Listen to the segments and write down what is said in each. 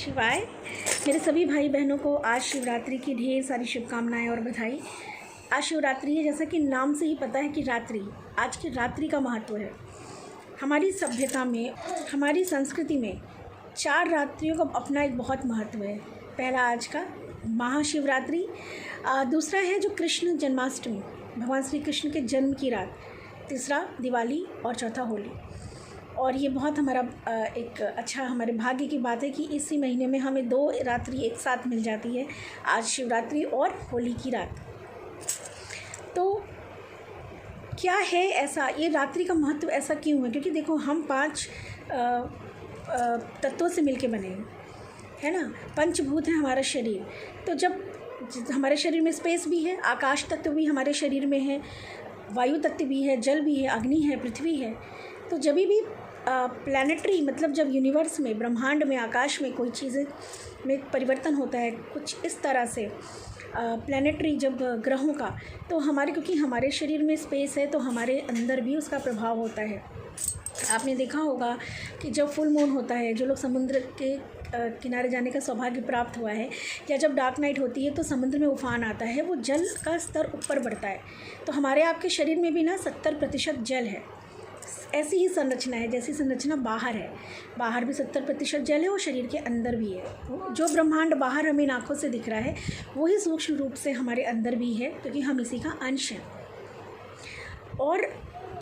शिवाय। मेरे सभी भाई बहनों को आज शिवरात्रि की ढेर सारी शुभकामनाएं और बधाई। आज शिवरात्रि है, जैसा कि नाम से ही पता है कि रात्रि, आज की रात्रि का महत्व है। हमारी सभ्यता में, हमारी संस्कृति में 4 रात्रियों का अपना एक बहुत महत्व है। पहला आज का महाशिवरात्रि, दूसरा है जो कृष्ण जन्माष्टमी, भगवान श्री कृष्ण के जन्म की रात, तीसरा दिवाली और चौथा होली। और ये बहुत हमारा एक अच्छा हमारे भाग्य की बात है कि इसी महीने में हमें 2 रात्रि एक साथ मिल जाती है, आज शिवरात्रि और होली की रात। तो क्या है ऐसा, ये रात्रि का महत्व ऐसा क्यों है? क्योंकि देखो, हम 5 तत्वों से मिलके बने हैं, है ना। पंचभूत है हमारा शरीर। तो जब हमारे शरीर में स्पेस भी है, आकाश तत्व भी हमारे शरीर में है, वायु तत्व भी है, जल भी है, अग्नि है, पृथ्वी है। तो जब भी प्लैनेटरी मतलब जब यूनिवर्स में, ब्रह्मांड में, आकाश में कोई चीज़ें में परिवर्तन होता है कुछ इस तरह से, प्लैनेटरी जब ग्रहों का, तो हमारे, क्योंकि हमारे शरीर में स्पेस है तो हमारे अंदर भी उसका प्रभाव होता है। आपने देखा होगा कि जब फुल मून होता है, जो लोग समुद्र के किनारे जाने का सौभाग्य प्राप्त हुआ है, या जब डार्क नाइट होती है तो समुद्र में उफान आता है, वो जल का स्तर ऊपर बढ़ता है। तो हमारे आपके शरीर में भी ना 70% जल है। ऐसी ही संरचना है जैसी संरचना बाहर है, बाहर भी 70% जल है और शरीर के अंदर भी है। जो ब्रह्मांड बाहर हमें आँखों से दिख रहा है वही सूक्ष्म रूप से हमारे अंदर भी है, क्योंकि हम इसी का अंश हैं। और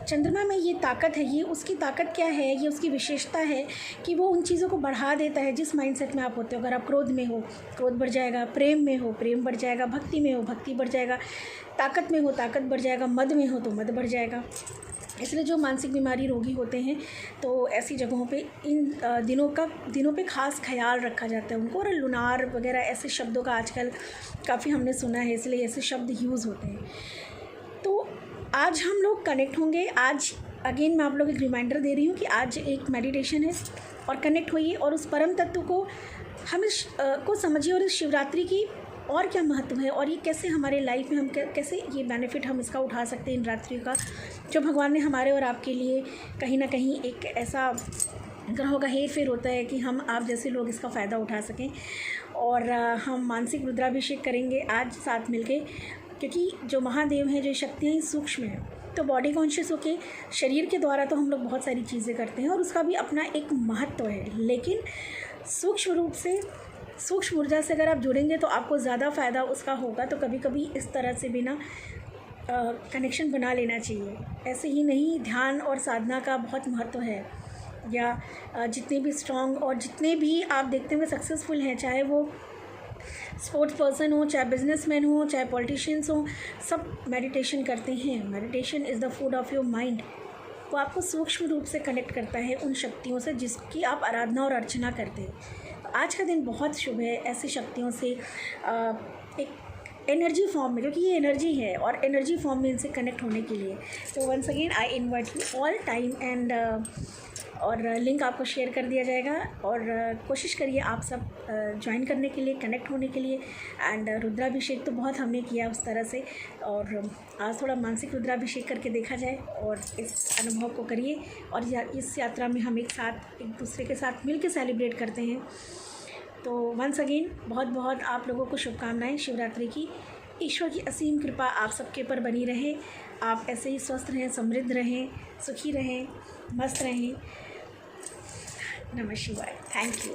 चंद्रमा में ये ताकत है, ये उसकी ताकत क्या है, ये उसकी विशेषता है कि वो उन चीज़ों को बढ़ा देता है जिस माइंडसेट में आप होते हो। अगर आप क्रोध में हो, क्रोध बढ़ जाएगा, प्रेम में हो, प्रेम बढ़ जाएगा, भक्ति में हो, भक्ति बढ़ जाएगा, ताकत में हो, ताकत बढ़ जाएगा, मद में हो तो मद बढ़ जाएगा। इसलिए जो मानसिक बीमारी रोगी होते हैं तो ऐसी जगहों पे इन दिनों पे ख़ास ख्याल रखा जाता है उनको। और लुनार वगैरह ऐसे शब्दों का आजकल काफ़ी हमने सुना है, इसलिए ऐसे शब्द यूज़ होते हैं। तो आज हम लोग कनेक्ट होंगे। आज अगेन मैं आप लोग एक रिमाइंडर दे रही हूँ कि आज एक मेडिटेशन है और कनेक्ट होइए और उस परम तत्व को हम को समझिए, और इस शिवरात्रि की और क्या महत्व है और ये कैसे हमारे लाइफ में हम कैसे ये बेनिफिट हम इसका उठा सकते हैं इन रात्रियों का, जो भगवान ने हमारे और आपके लिए कहीं ना कहीं एक ऐसा ग्रहों का हेर फेर होता है कि हम आप जैसे लोग इसका फ़ायदा उठा सकें। और हम मानसिक रुद्राभिषेक करेंगे आज साथ मिलके, क्योंकि जो महादेव हैं, जो शक्तियाँ सूक्ष्म हैं, तो बॉडी कॉन्शियस होके शरीर के द्वारा तो हम लोग बहुत सारी चीज़ें करते हैं और उसका भी अपना एक महत्व है। लेकिन सूक्ष्म रूप से, सूक्ष्म ऊर्जा से अगर आप जुड़ेंगे तो आपको ज़्यादा फ़ायदा उसका होगा। तो कभी कभी इस तरह से भी ना कनेक्शन बना लेना चाहिए। ऐसे ही नहीं, ध्यान और साधना का बहुत महत्व है। या जितने भी स्ट्रॉन्ग और जितने भी आप देखते हुए सक्सेसफुल हैं, चाहे वो स्पोर्ट्स पर्सन हो, चाहे बिजनेसमैन हो, चाहे पॉलिटिशियंस हो, सब मेडिटेशन करते हैं। Meditation is the food of your mind. वो आपको सूक्ष्म रूप से कनेक्ट करता है उन शक्तियों से जिसकी आप आराधना और अर्चना करते हैं। आज का दिन बहुत शुभ है ऐसी शक्तियों से एक एनर्जी फॉर्म में, क्योंकि ये एनर्जी है, और एनर्जी फॉर्म में इनसे कनेक्ट होने के लिए। तो once again I invite you all time and और लिंक आपको शेयर कर दिया जाएगा। और कोशिश करिए आप सब ज्वाइन करने के लिए, कनेक्ट होने के लिए। एंड रुद्राभिषेक तो बहुत हमने किया उस तरह से, और आज थोड़ा मानसिक रुद्राभिषेक करके देखा जाए और इस अनुभव को करिए। और इस यात्रा में हम एक साथ, एक दूसरे के साथ मिल के सेलिब्रेट करते हैं। तो वंस अगेन बहुत बहुत आप लोगों को शुभकामनाएं शिवरात्रि की। ईश्वर की असीम कृपा आप सबके ऊपर बनी रहे। आप ऐसे ही स्वस्थ रहें, समृद्ध रहें, सुखी रहें, मस्त रहें। नमः शिवाय। Thank you.